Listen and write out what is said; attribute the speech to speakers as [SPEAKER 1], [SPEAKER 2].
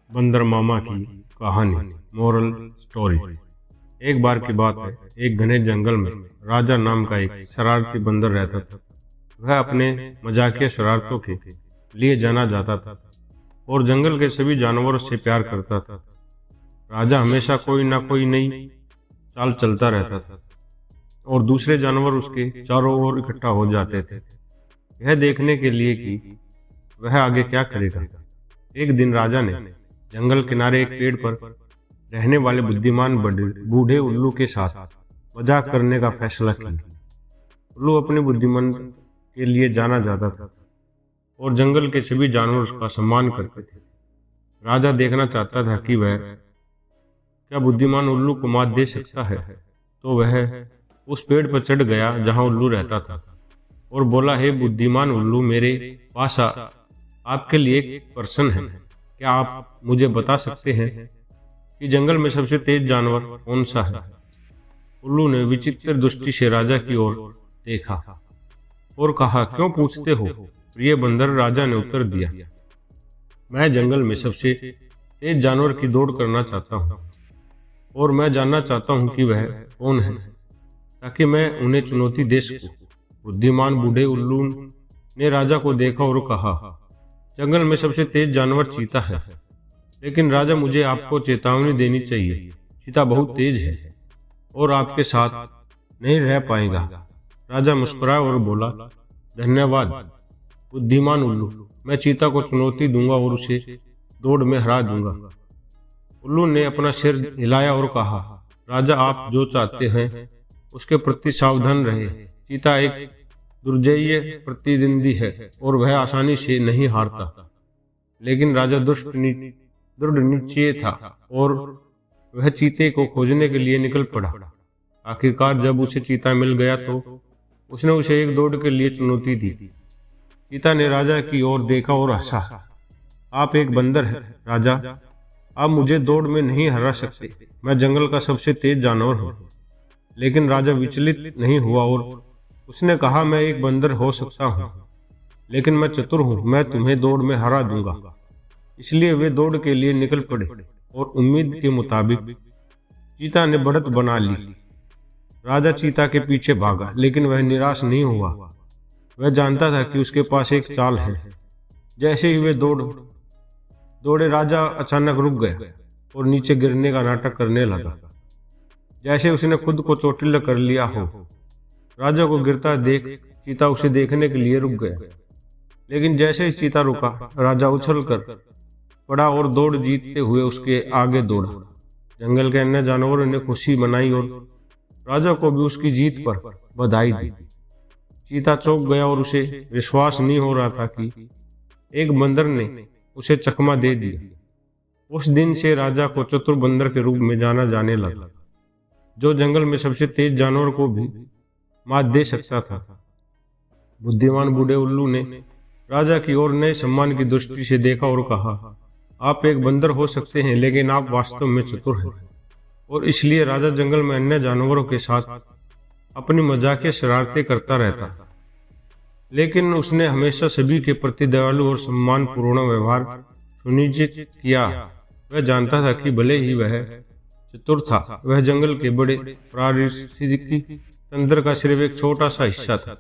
[SPEAKER 1] बंदर मामा की कहानी। Moral story. एक बार की बात है, एक घने जंगल में राजा नाम का एक शरारती बंदर रहता था। वह अपने मजाकिया शरारतों के लिए जाना जाता था और जंगल के सभी जानवरों से प्यार करता था। राजा हमेशा कोई ना कोई नई चाल चलता रहता था और दूसरे जानवर उसके चारों ओर इकट्ठा हो जाते थे, यह देखने के लिए कि वह आगे क्या करेगा। एक दिन राजा ने जंगल किनारे एक पेड़ पर रहने वाले बुद्धिमान बूढ़े उल्लू के साथ मजाक करने का फैसला किया। उल्लू अपने बुद्धिमान के लिए जाना जाता था और जंगल के सभी जानवर उसका सम्मान करते थे। राजा देखना चाहता था कि वह क्या बुद्धिमान उल्लू को मात दे सकता है, तो वह उस पेड़ पर चढ़ गया जहां उल्लू रहता था और बोला, हे बुद्धिमान उल्लू, मेरे पास आपके लिए एक प्रश्न है। क्या आप मुझे बता सकते हैं कि जंगल में सबसे तेज जानवर कौन सा है? उल्लू ने विचित्र दृष्टि से राजा की ओर देखा और कहा, क्यों पूछते हो प्रिय बंदर? राजा ने उत्तर दिया, मैं जंगल में सबसे तेज जानवर की दौड़ करना चाहता हूँ और मैं जानना चाहता हूँ कि वह कौन है, ताकि मैं उन्हें चुनौती दे सकूं। बुद्धिमान बूढ़े उल्लू ने राजा को देखा और कहा, जंगल में सबसे तेज जानवर चीता है, लेकिन राजा, मुझे आपको चेतावनी देनी चाहिए। चीता बहुत तेज है और आपके साथ नहीं रह पाएगा। राजा मुस्कुराया और बोला, धन्यवाद बुद्धिमान उल्लू, मैं चीता को चुनौती दूंगा और उसे दौड़ में हरा दूंगा। उल्लू ने अपना सिर हिलाया और कहा, राजा, आप जो चाहते हैं उसके प्रति सावधान रहे। चीता एक दुर्जय प्रतिद्वंदी है और वह आसानी से नहीं हारता, लेकिन राजा दृढ़ निश्चय था और वह चीते को खोजने के लिए निकल पड़ा। आखिरकार जब उसे चीता मिल गया तो उसने उसे एक दौड़ के लिए चुनौती दी। चीता ने राजा की ओर देखा और हंसा, आप एक बंदर हैं राजा, आप मुझे दौड़ में नहीं हरा सकते। मैं जंगल का सबसे तेज जानवर हूँ। लेकिन राजा विचलित नहीं हुआ और उसने कहा, मैं एक बंदर हो सकता हूँ, लेकिन मैं चतुर हूँ, मैं तुम्हें दौड़ में हरा दूंगा। इसलिए वे दौड़ के लिए निकल पड़े और उम्मीद के मुताबिक चीता ने बढ़त बना ली। राजा चीता के पीछे भागा, लेकिन वह निराश नहीं हुआ। वह जानता था कि उसके पास एक चाल है। जैसे ही वे दौड़े, राजा अचानक रुक गया और नीचे गिरने का नाटक करने लगा, जैसे उसने खुद को चोटिल कर लिया हो। राजा को गिरता देख चीता उसे देखने के लिए रुक गया, लेकिन जैसे ही चीता रुका, राजा उछल कर पड़ा और दौड़ जीतते हुए उसके आगे दौड़ा। जंगल के अन्य जानवरों ने खुशी मनाई और राजा को भी उसकी जीत पर बधाई दी। चीता चौंक गया और उसे विश्वास नहीं हो रहा था कि एक बंदर ने उसे चकमा दे दिया। उस दिन से राजा को चतुर बंदर के रूप में जाना जाने लगा, जो जंगल में सबसे तेज जानवर को भी मात दे सकता था। बुद्धिमान बूढ़े उल्लू ने राजा की ओर नए सम्मान की दृष्टि से देखा और कहा, आप एक बंदर हो सकते हैं, लेकिन आप वास्तव में चतुर हैं। और इसलिए राजा जंगल में अन्य जानवरों के साथ अपनी मजाकिया शरारतें करता रहता, लेकिन उसने हमेशा सभी के प्रति दयालु और सम्मानपूर्ण व्यवहार सुनिश्चित किया। वह जानता था कि भले ही वह चतुर था, वह जंगल के बड़े पारिस्थितिकी तंत्र का सिर्फ एक छोटा सा हिस्सा था।